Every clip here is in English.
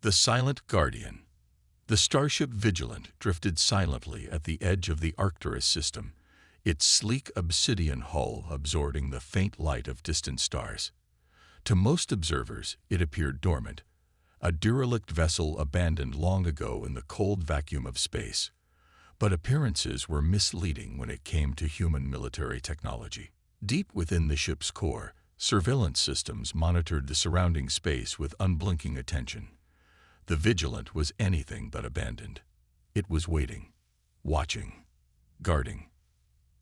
The Silent Guardian. The starship Vigilant drifted silently at the edge of the Arcturus system, its sleek obsidian hull absorbing the faint light of distant stars. To most observers, it appeared dormant, a derelict vessel abandoned long ago in the cold vacuum of space. But appearances were misleading when it came to human military technology. Deep within the ship's core, surveillance systems monitored the surrounding space with unblinking attention. The Vigilant was anything but abandoned. It was waiting, watching, guarding.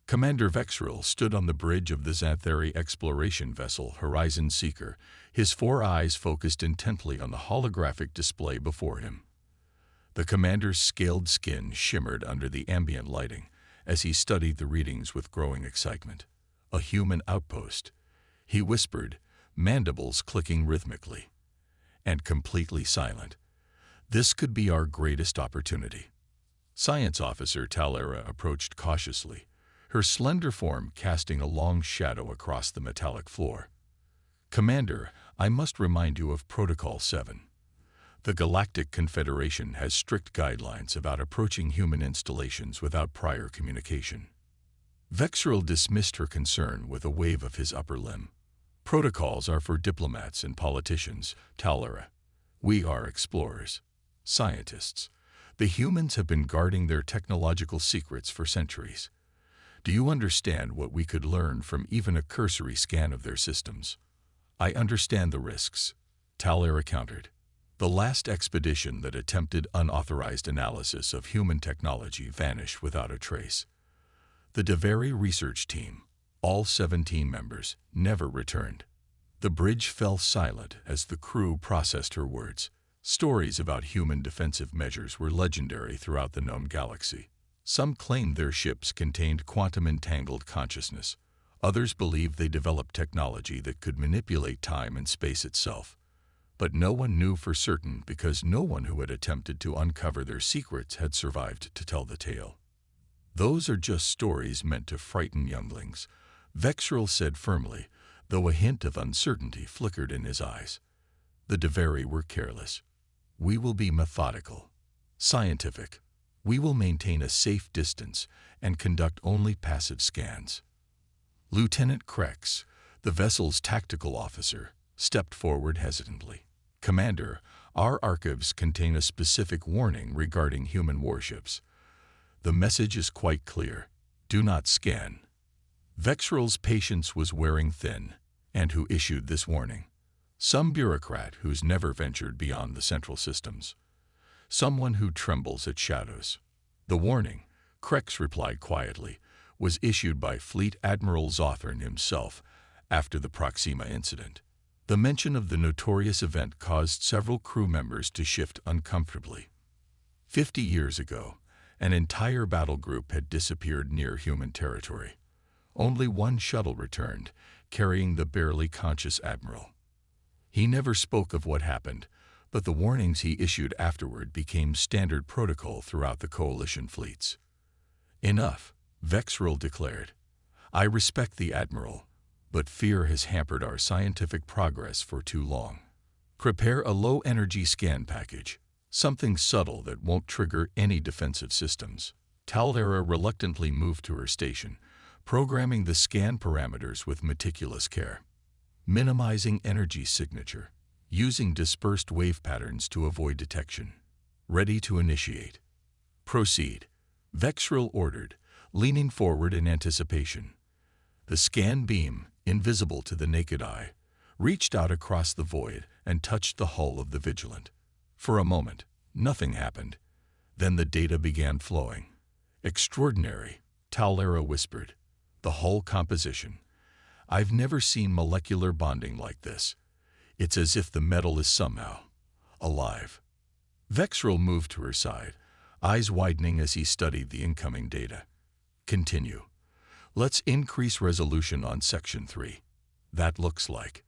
Commander Vexril stood on the bridge of the Xanthari exploration vessel Horizon Seeker, his 4 eyes focused intently on the holographic display before him. The commander's scaled skin shimmered under the ambient lighting as he studied the readings with growing excitement. A human outpost, he whispered, mandibles clicking rhythmically. And completely silent. This could be our greatest opportunity. Science Officer Talera approached cautiously, her slender form casting a long shadow across the metallic floor. Commander, I must remind you of Protocol 7. The Galactic Confederation has strict guidelines about approaching human installations without prior communication. Vexril dismissed her concern with a wave of his upper limb. Protocols are for diplomats and politicians, Talera. We are explorers, scientists. The humans have been guarding their technological secrets for centuries. Do you understand what we could learn from even a cursory scan of their systems? I understand the risks, Talera countered. The last expedition that attempted unauthorized analysis of human technology vanished without a trace. The Devari research team, all 17 members, never returned. The bridge fell silent as the crew processed her words. Stories about human defensive measures were legendary throughout the known galaxy. Some claimed their ships contained quantum-entangled consciousness. Others believed they developed technology that could manipulate time and space itself. But no one knew for certain because no one who had attempted to uncover their secrets had survived to tell the tale. Those are just stories meant to frighten younglings, Vexril said firmly, though a hint of uncertainty flickered in his eyes. The Devari were careless. We will be methodical, scientific. We will maintain a safe distance and conduct only passive scans. Lieutenant Krex, the vessel's tactical officer, stepped forward hesitantly. Commander, our archives contain a specific warning regarding human warships. The message is quite clear. Do not scan. Vexril's patience was wearing thin, and who issued this warning? Some bureaucrat who's never ventured beyond the central systems. Someone who trembles at shadows. The warning, Krex replied quietly, was issued by Fleet Admiral Zothern himself after the Proxima incident. The mention of the notorious event caused several crew members to shift uncomfortably. 50 years ago, an entire battle group had disappeared near human territory. Only one shuttle returned, carrying the barely conscious admiral. He never spoke of what happened, but the warnings he issued afterward became standard protocol throughout the coalition fleets. Enough, Vexril declared. I respect the admiral, but fear has hampered our scientific progress for too long. Prepare a low-energy scan package, something subtle that won't trigger any defensive systems. Talera reluctantly moved to her station, programming the scan parameters with meticulous care. Minimizing energy signature, using dispersed wave patterns to avoid detection. Ready to initiate. Proceed, Vexril ordered, leaning forward in anticipation. The scan beam, invisible to the naked eye, reached out across the void and touched the hull of the Vigilant. For a moment, nothing happened. Then the data began flowing. Extraordinary, Talera whispered. The hull composition. I've never seen molecular bonding like this. It's as if the metal is somehow alive. Vexril moved to her side, eyes widening as he studied the incoming data. Continue. Let's increase resolution on Section 3. That looks like.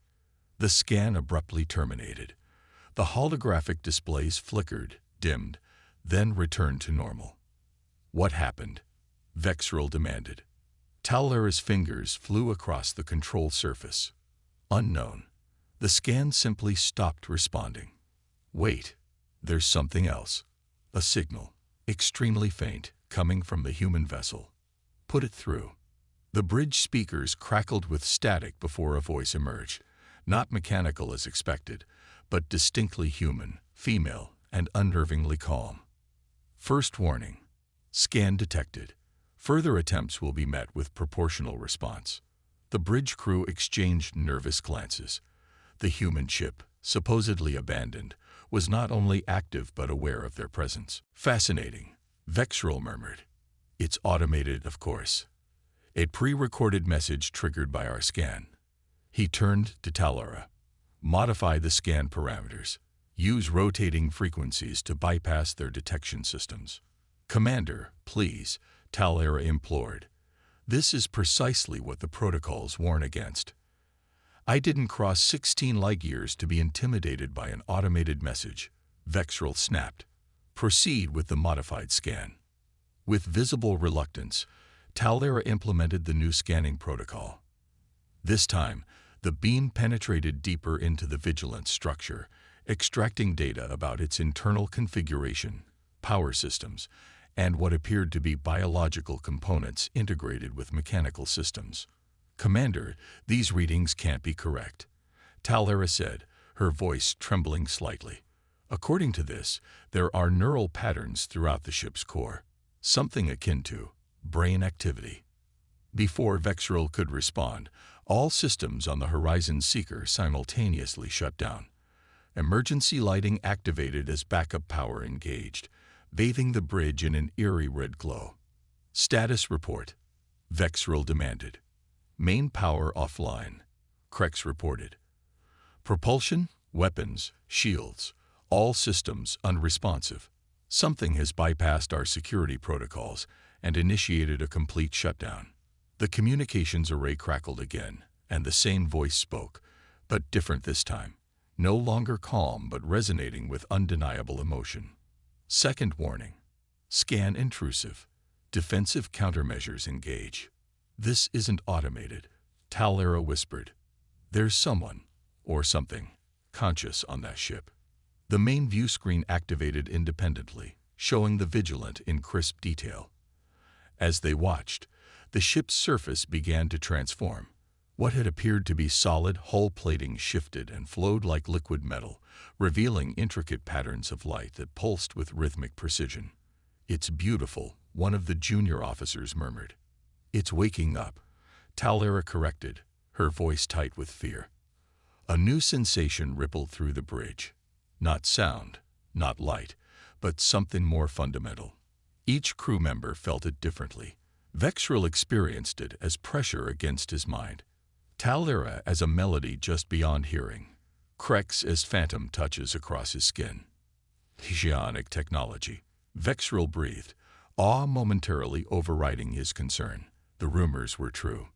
The scan abruptly terminated. The holographic displays flickered, dimmed, then returned to normal. What happened? Vexril demanded. Talera's fingers flew across the control surface. Unknown. The scan simply stopped responding. Wait. There's something else. A signal, extremely faint, coming from the human vessel. Put it through. The bridge speakers crackled with static before a voice emerged, not mechanical as expected, but distinctly human, female, and unnervingly calm. First warning. Scan detected. Further attempts will be met with proportional response. The bridge crew exchanged nervous glances. The human ship, supposedly abandoned, was not only active but aware of their presence. Fascinating, Vexrel murmured. It's automated, of course. A pre-recorded message triggered by our scan. He turned to Talara. Modify the scan parameters. Use rotating frequencies to bypass their detection systems. Commander, please, Talara implored. This is precisely what the protocols warn against. I didn't cross 16 light-years to be intimidated by an automated message, Vexrel snapped. Proceed with the modified scan. With visible reluctance, Talara implemented the new scanning protocol. This time, the beam penetrated deeper into the Vigilance structure, extracting data about its internal configuration, power systems, and what appeared to be biological components integrated with mechanical systems. Commander, these readings can't be correct, Talara said, her voice trembling slightly. According to this, there are neural patterns throughout the ship's core, something akin to brain activity. Before Vexrel could respond, all systems on the Horizon Seeker simultaneously shut down. Emergency lighting activated as backup power engaged, bathing the bridge in an eerie red glow. Status report, Vexrel demanded. Main power offline, Krex reported. Propulsion, weapons, shields, all systems unresponsive. Something has bypassed our security protocols and initiated a complete shutdown. The communications array crackled again, and the same voice spoke, but different this time. No longer calm but resonating with undeniable emotion. Second warning. Scan intrusive. Defensive countermeasures engage. This isn't automated, Talara whispered. There's someone, or something, conscious on that ship. The main view screen activated independently, showing the Vigilant in crisp detail. As they watched, the ship's surface began to transform. What had appeared to be solid hull plating shifted and flowed like liquid metal, revealing intricate patterns of light that pulsed with rhythmic precision. It's beautiful, one of the junior officers murmured. It's waking up, Talara corrected, her voice tight with fear. A new sensation rippled through the bridge. Not sound, not light, but something more fundamental. Each crew member felt it differently. Vexrel experienced it as pressure against his mind. Talara as a melody just beyond hearing. Krex as phantom touches across his skin. Psionic technology. Vexrel breathed, awe momentarily overriding his concern. The rumors were true.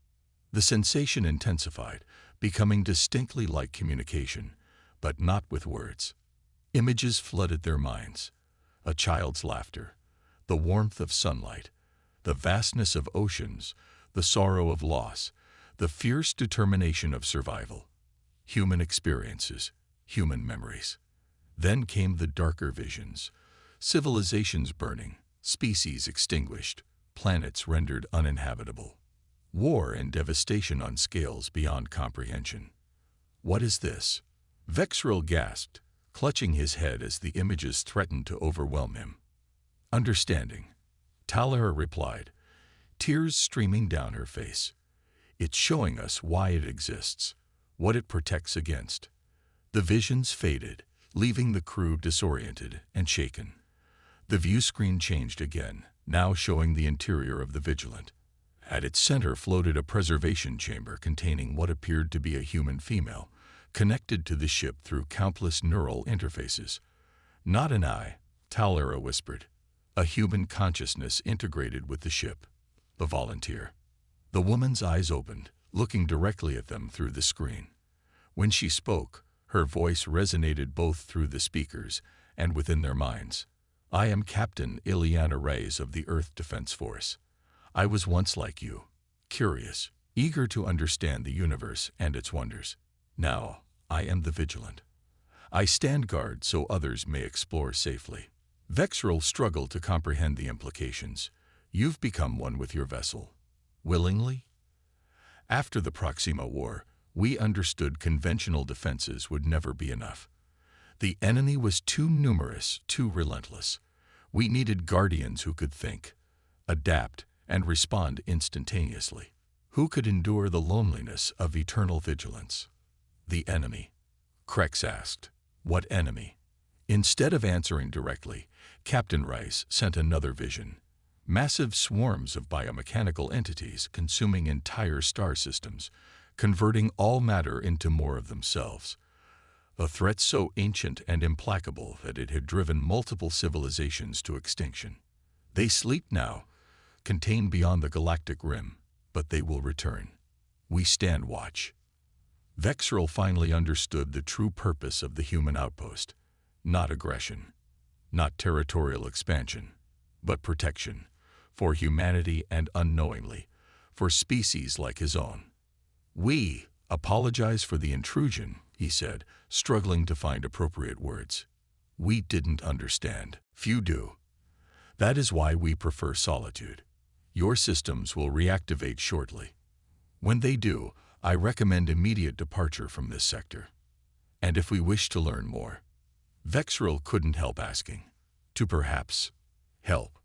The sensation intensified, becoming distinctly like communication, but not with words. Images flooded their minds. A child's laughter, the warmth of sunlight, the vastness of oceans, the sorrow of loss, the fierce determination of survival. Human experiences, human memories. Then came the darker visions. Civilizations burning, species extinguished, planets rendered uninhabitable. War and devastation on scales beyond comprehension. What is this? Vexrel gasped, clutching his head as the images threatened to overwhelm him. Understanding, Talara replied, tears streaming down her face. It's showing us why it exists, what it protects against. The visions faded, leaving the crew disoriented and shaken. The view screen changed again, now showing the interior of the Vigilant. At its center floated a preservation chamber containing what appeared to be a human female, connected to the ship through countless neural interfaces. Not an eye, Talara whispered. A human consciousness integrated with the ship. The volunteer. The woman's eyes opened, looking directly at them through the screen. When she spoke, her voice resonated both through the speakers and within their minds. I am Captain Ileana Reyes of the Earth Defense Force. I was once like you, curious, eager to understand the universe and its wonders. Now, I am the Vigilant. I stand guard so others may explore safely. Vexril struggled to comprehend the implications. You've become one with your vessel. Willingly? After the Proxima War, we understood conventional defenses would never be enough. The enemy was too numerous, too relentless. We needed guardians who could think, adapt, and respond instantaneously. Who could endure the loneliness of eternal vigilance? The enemy. Krex asked. What enemy? Instead of answering directly, Captain Rice sent another vision. Massive swarms of biomechanical entities consuming entire star systems, converting all matter into more of themselves. A threat so ancient and implacable that it had driven multiple civilizations to extinction. They sleep now, contained beyond the galactic rim, but they will return. We stand watch. Vexril finally understood the true purpose of the human outpost. Not aggression, not territorial expansion, but protection, for humanity and unknowingly, for species like his own. We apologize for the intrusion, he said, struggling to find appropriate words. We didn't understand. Few do. That is why we prefer solitude. Your systems will reactivate shortly. When they do, I recommend immediate departure from this sector. And if we wish to learn more, Vexril couldn't help asking, to perhaps help.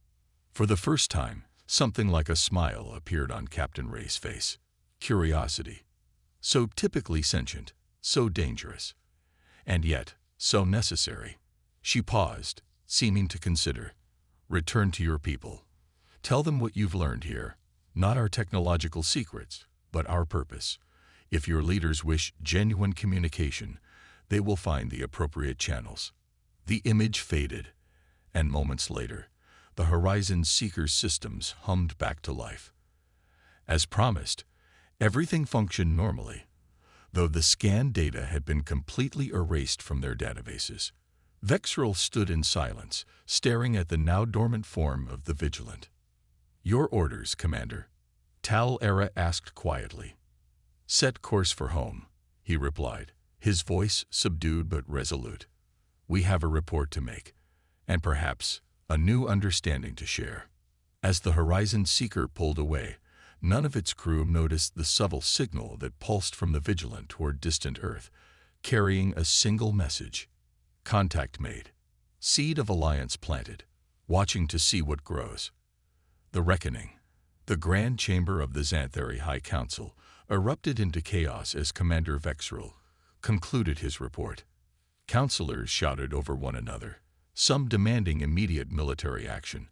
For the first time, something like a smile appeared on Captain Ray's face. Curiosity. So typically sentient, so dangerous, and yet so necessary. She paused, seeming to consider. Return to your people. Tell them what you've learned here, not our technological secrets, but our purpose. If your leaders wish genuine communication, they will find the appropriate channels. The image faded, and moments later, the Horizon Seeker's systems hummed back to life. As promised, everything functioned normally, though the scan data had been completely erased from their databases. Vexril stood in silence, staring at the now dormant form of the Vigilant. Your orders, Commander, Tal Era asked quietly. Set course for home, he replied, his voice subdued but resolute. We have a report to make, and perhaps a new understanding to share. As the Horizon Seeker pulled away, none of its crew noticed the subtle signal that pulsed from the Vigilant toward distant Earth, carrying a single message. Contact made. Seed of alliance planted, watching to see what grows. The reckoning. The grand chamber of the Xanthari High Council erupted into chaos as Commander Vexril concluded his report. Councilors shouted over one another, some demanding immediate military action,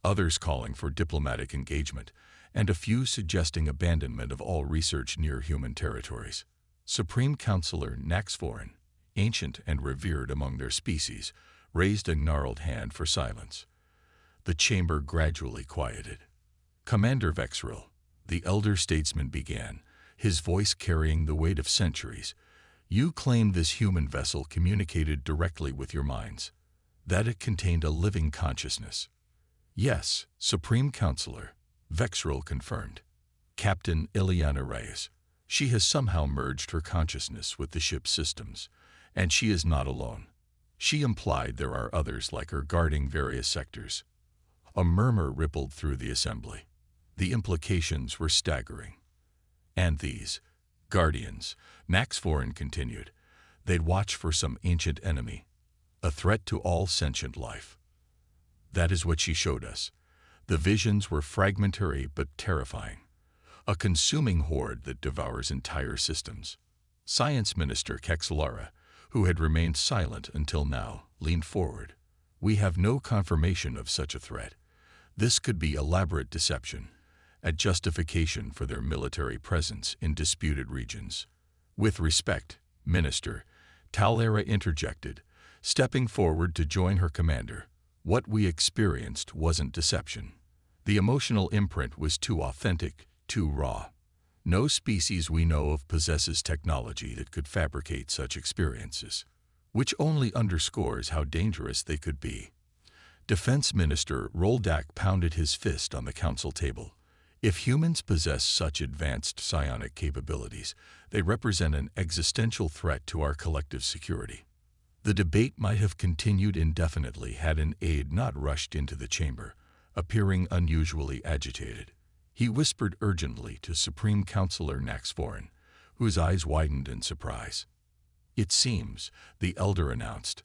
others calling for diplomatic engagement, and a few suggesting abandonment of all research near human territories. Supreme Counselor Naxforin, ancient and revered among their species, raised a gnarled hand for silence. The chamber gradually quieted. Commander Vexril, the elder statesman began, his voice carrying the weight of centuries. You claimed this human vessel communicated directly with your minds, that it contained a living consciousness. Yes, Supreme Counselor, Vexril confirmed. Captain Ileana Reyes. She has somehow merged her consciousness with the ship's systems, and she is not alone. She implied there are others like her guarding various sectors. A murmur rippled through the assembly. The implications were staggering. And these guardians, Naxforin continued, they'd watch for some ancient enemy, a threat to all sentient life. That is what she showed us. The visions were fragmentary but terrifying. A consuming horde that devours entire systems. Science Minister Kexlara, who had remained silent until now, leaned forward. We have no confirmation of such a threat. This could be elaborate deception, a justification for their military presence in disputed regions. With respect, Minister, Talera interjected, stepping forward to join her commander. What we experienced wasn't deception. The emotional imprint was too authentic, too raw. No species we know of possesses technology that could fabricate such experiences, which only underscores how dangerous they could be. Defense Minister Roldak pounded his fist on the council table. If humans possess such advanced psionic capabilities, they represent an existential threat to our collective security. The debate might have continued indefinitely had an aide not rushed into the chamber, appearing unusually agitated. He whispered urgently to Supreme Counselor Naxforan, whose eyes widened in surprise. "It seems," the elder announced,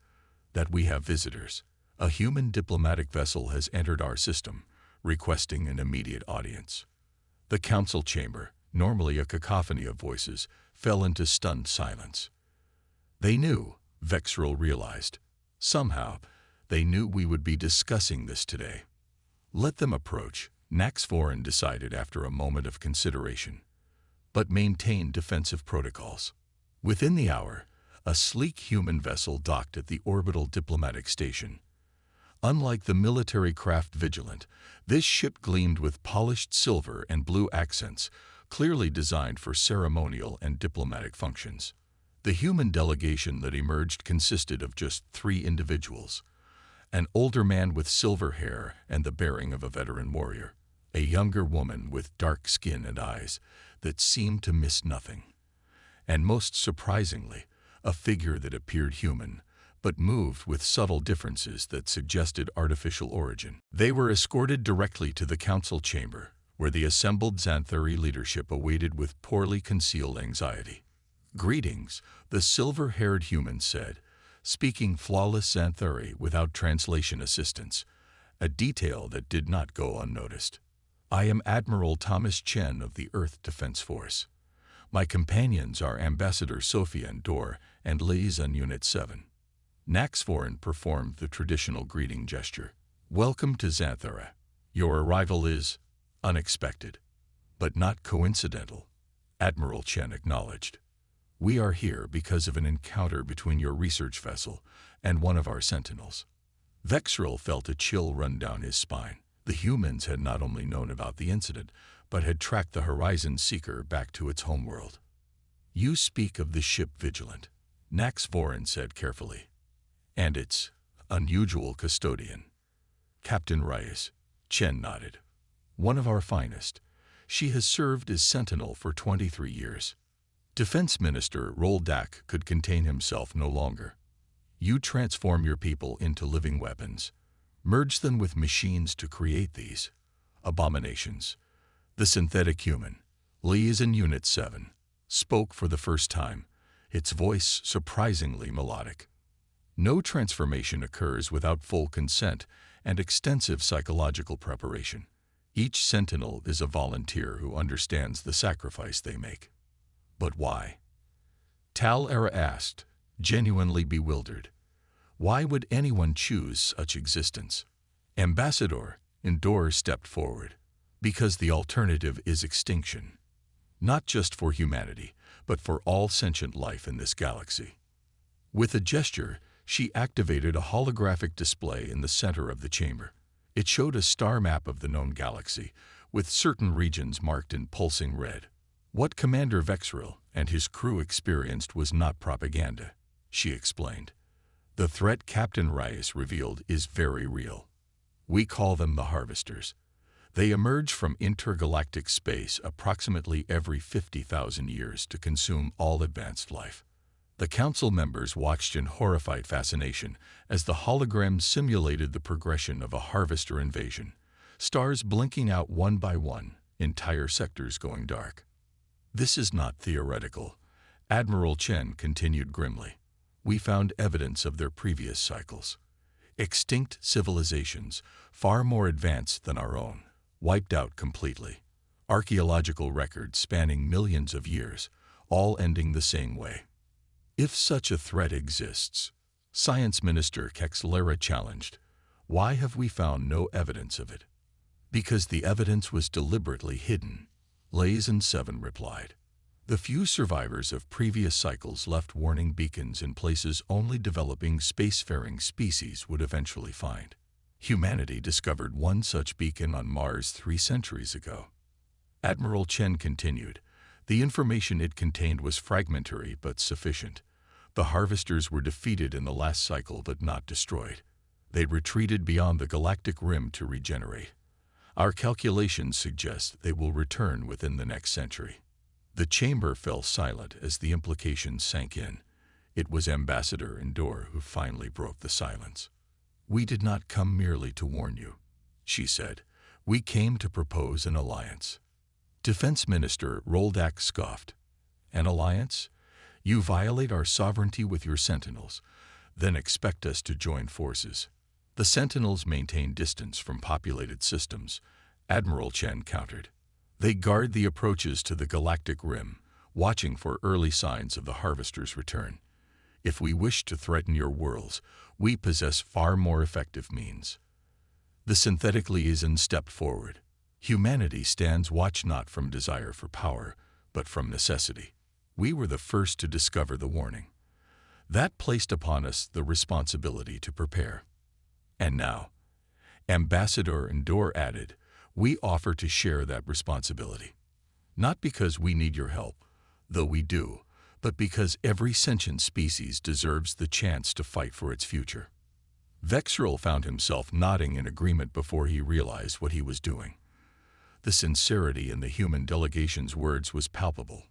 "that we have visitors. A human diplomatic vessel has entered our system, requesting an immediate audience." The council chamber, normally a cacophony of voices, fell into stunned silence. They knew, Vexril realized. Somehow, they knew we would be discussing this today. Let them approach, Naxforan decided after a moment of consideration, but maintain defensive protocols. Within the hour, a sleek human vessel docked at the orbital diplomatic station. Unlike the military craft Vigilant, this ship gleamed with polished silver and blue accents, clearly designed for ceremonial and diplomatic functions. The human delegation that emerged consisted of just 3 individuals: an older man with silver hair and the bearing of a veteran warrior, a younger woman with dark skin and eyes that seemed to miss nothing, and most surprisingly, a figure that appeared human, but moved with subtle differences that suggested artificial origin. They were escorted directly to the council chamber, where the assembled Xanthari leadership awaited with poorly concealed anxiety. "Greetings," the silver-haired human said, speaking flawless Xanthari without translation assistance, a detail that did not go unnoticed. "I am Admiral Thomas Chen of the Earth Defense Force. My companions are Ambassador Sophia Endor and Liaison Unit 7. Naxforan performed the traditional greeting gesture. "Welcome to Xanthara. Your arrival is unexpected, but not coincidental," Admiral Chen acknowledged. "We are here because of an encounter between your research vessel and one of our sentinels." Vexril felt a chill run down his spine. The humans had not only known about the incident, but had tracked the Horizon Seeker back to its homeworld. "You speak of the ship Vigilant," Naxforan said carefully, "and its unusual custodian." "Captain Reyes," Chen nodded. "One of our finest. She has served as sentinel for 23 years. Defense Minister Roldak could contain himself no longer. "You transform your people into living weapons, merge them with machines to create these abominations." The synthetic human, Liaison Unit 7, spoke for the first time, its voice surprisingly melodic. "No transformation occurs without full consent and extensive psychological preparation. Each sentinel is a volunteer who understands the sacrifice they make." "But why?" Tal Era asked, genuinely bewildered. "Why would anyone choose such existence?" Ambassador Endor stepped forward. "Because the alternative is extinction. Not just for humanity, but for all sentient life in this galaxy." With a gesture, she activated a holographic display in the center of the chamber. It showed a star map of the known galaxy, with certain regions marked in pulsing red. "What Commander Vexril and his crew experienced was not propaganda," she explained. "The threat Captain Reyes revealed is very real. We call them the Harvesters. They emerge from intergalactic space approximately every 50,000 years to consume all advanced life." The council members watched in horrified fascination as the hologram simulated the progression of a harvester invasion, stars blinking out one by one, entire sectors going dark. "This is not theoretical," Admiral Chen continued grimly. "We found evidence of their previous cycles. Extinct civilizations, far more advanced than our own, wiped out completely. Archaeological records spanning millions of years, all ending the same way. If such a threat exists," Science Minister Kexlera challenged, "why have we found no evidence of it?" "Because the evidence was deliberately hidden," Liaison 7 replied. "The few survivors of previous cycles left warning beacons in places only developing spacefaring species would eventually find. Humanity discovered one such beacon on Mars 3 centuries ago." Admiral Chen continued, "The information it contained was fragmentary but sufficient. The Harvesters were defeated in the last cycle but not destroyed. They retreated beyond the galactic rim to regenerate. Our calculations suggest they will return within the next century." The chamber fell silent as the implications sank in. It was Ambassador Endor who finally broke the silence. "We did not come merely to warn you," she said. "We came to propose an alliance." Defense Minister Roldak scoffed. "An alliance? You violate our sovereignty with your sentinels, then expect us to join forces." "The sentinels maintain distance from populated systems," Admiral Chen countered. "They guard the approaches to the galactic rim, watching for early signs of the Harvester's return. If we wish to threaten your worlds, we possess far more effective means." The synthetic liaison stepped forward. "Humanity stands watch not from desire for power, but from necessity. We were the first to discover the warning. That placed upon us the responsibility to prepare. And now," Ambassador Endor added, "we offer to share that responsibility. Not because we need your help, though we do, but because every sentient species deserves the chance to fight for its future." Vexril found himself nodding in agreement before he realized what he was doing. The sincerity in the human delegation's words was palpable.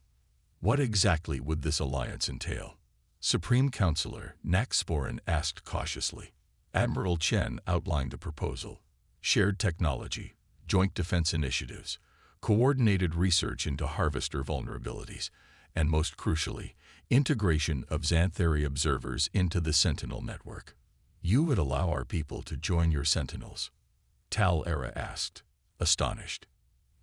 What exactly would this alliance entail? Supreme Counselor Naxporin asked cautiously. Admiral Chen outlined the proposal: shared technology, joint defense initiatives, coordinated research into Harvester vulnerabilities, and most crucially, integration of Xanthari observers into the Sentinel network. "You would allow our people to join your Sentinels?" Tal Era asked, astonished.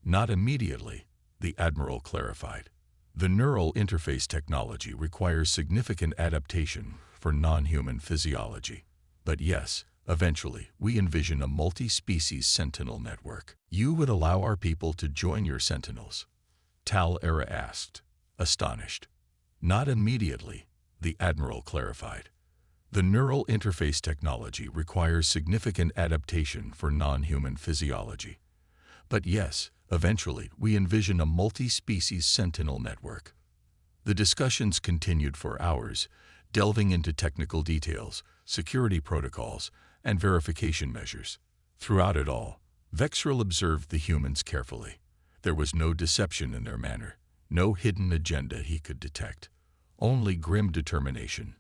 "Not immediately," the Admiral clarified. "The neural interface technology requires significant adaptation for non-human physiology. But yes, eventually, we envision a multi-species Sentinel network." "You would allow our people to join your Sentinels?" Tal Era asked, astonished. "Not immediately," the Admiral clarified. "The neural interface technology requires significant adaptation for non-human physiology. But yes, eventually, we envision a multi-species Sentinel network." The discussions continued for hours, delving into technical details, security protocols, and verification measures. Throughout it all, Vexril observed the humans carefully. There was no deception in their manner, no hidden agenda he could detect, only grim determination,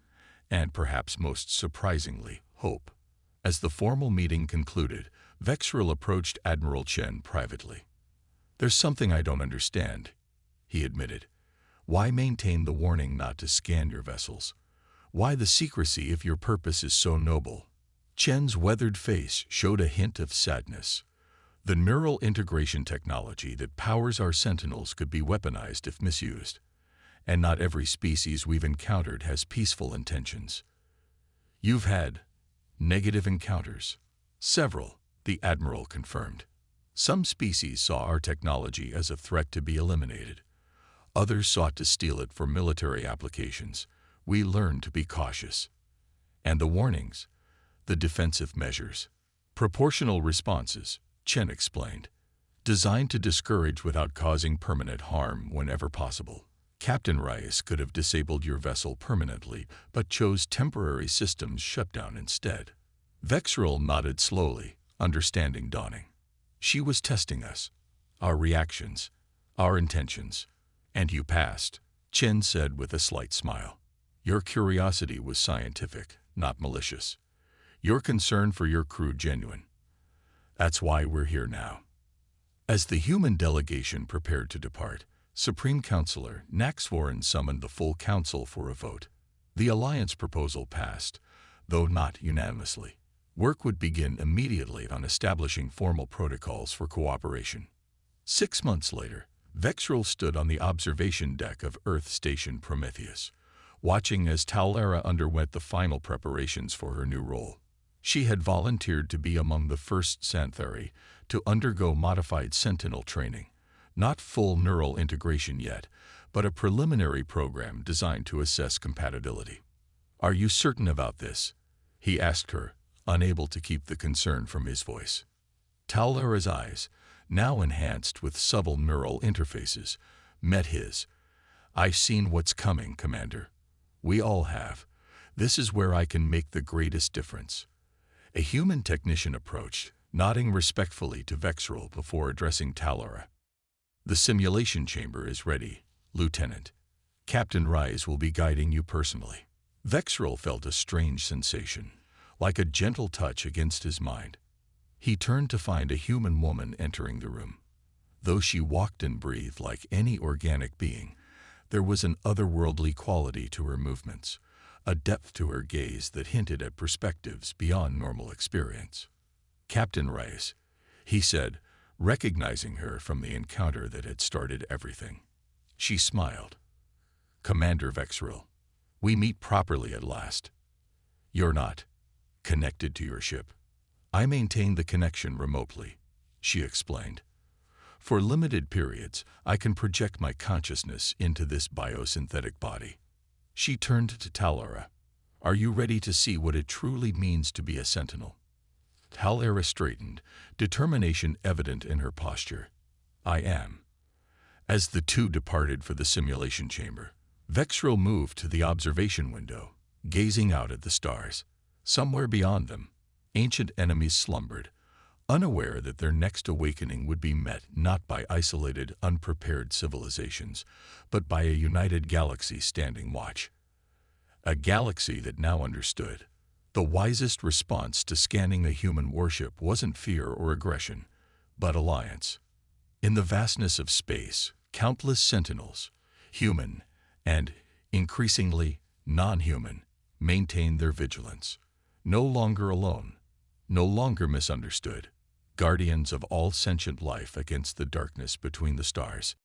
and perhaps most surprisingly, hope. As the formal meeting concluded, Vexril approached Admiral Chen privately. "There's something I don't understand," he admitted. "Why maintain the warning not to scan your vessels? Why the secrecy if your purpose is so noble?" Chen's weathered face showed a hint of sadness. "The neural integration technology that powers our sentinels could be weaponized if misused. And not every species we've encountered has peaceful intentions." "You've had negative encounters?" "Several," the Admiral confirmed. "Some species saw our technology as a threat to be eliminated. Others sought to steal it for military applications. We learned to be cautious." "And the warnings? The defensive measures?" "Proportional responses," Chen explained. "Designed to discourage without causing permanent harm whenever possible. Captain Reyes could have disabled your vessel permanently, but chose temporary systems shutdown instead." Vexril nodded slowly, understanding dawning. "She was testing us, our reactions, our intentions. And you passed," Chen said with a slight smile. "Your curiosity was scientific, not malicious. Your concern for your crew genuine. That's why we're here now." As the human delegation prepared to depart, Supreme Counselor Naxvorin summoned the full council for a vote. The alliance proposal passed, though not unanimously. Work would begin immediately on establishing formal protocols for cooperation. 6 months later, Vexril stood on the observation deck of Earth Station Prometheus, watching as Talara underwent the final preparations for her new role. She had volunteered to be among the first Xanthari to undergo modified Sentinel training, not full neural integration yet, but a preliminary program designed to assess compatibility. "Are you certain about this?" he asked her, unable to keep the concern from his voice. Talara's eyes, now enhanced with subtle neural interfaces, met his. "I've seen what's coming, Commander. We all have. This is where I can make the greatest difference." A human technician approached, nodding respectfully to Vexril before addressing Talara. "The simulation chamber is ready, Lieutenant. Captain Reyes will be guiding you personally." Vexril felt a strange sensation, like a gentle touch against his mind. He turned to find a human woman entering the room. Though she walked and breathed like any organic being, there was an otherworldly quality to her movements, a depth to her gaze that hinted at perspectives beyond normal experience. "Captain Reyes," he said, recognizing her from the encounter that had started everything. She smiled. "Commander Vexril, we meet properly at last. You're not connected to your ship. I maintain the connection remotely," she explained. "For limited periods, I can project my consciousness into this biosynthetic body." She turned to Talara. "Are you ready to see what it truly means to be a sentinel?" Talara straightened, determination evident in her posture. "I am." As the two departed for the simulation chamber, Vexril moved to the observation window, gazing out at the stars. Somewhere beyond them, ancient enemies slumbered, unaware that their next awakening would be met not by isolated, unprepared civilizations, but by a united galaxy standing watch. A galaxy that now understood. The wisest response to scanning a human warship wasn't fear or aggression, but alliance. In the vastness of space, countless sentinels, human and, increasingly, non-human, maintained their vigilance. No longer alone, no longer misunderstood, guardians of all sentient life against the darkness between the stars.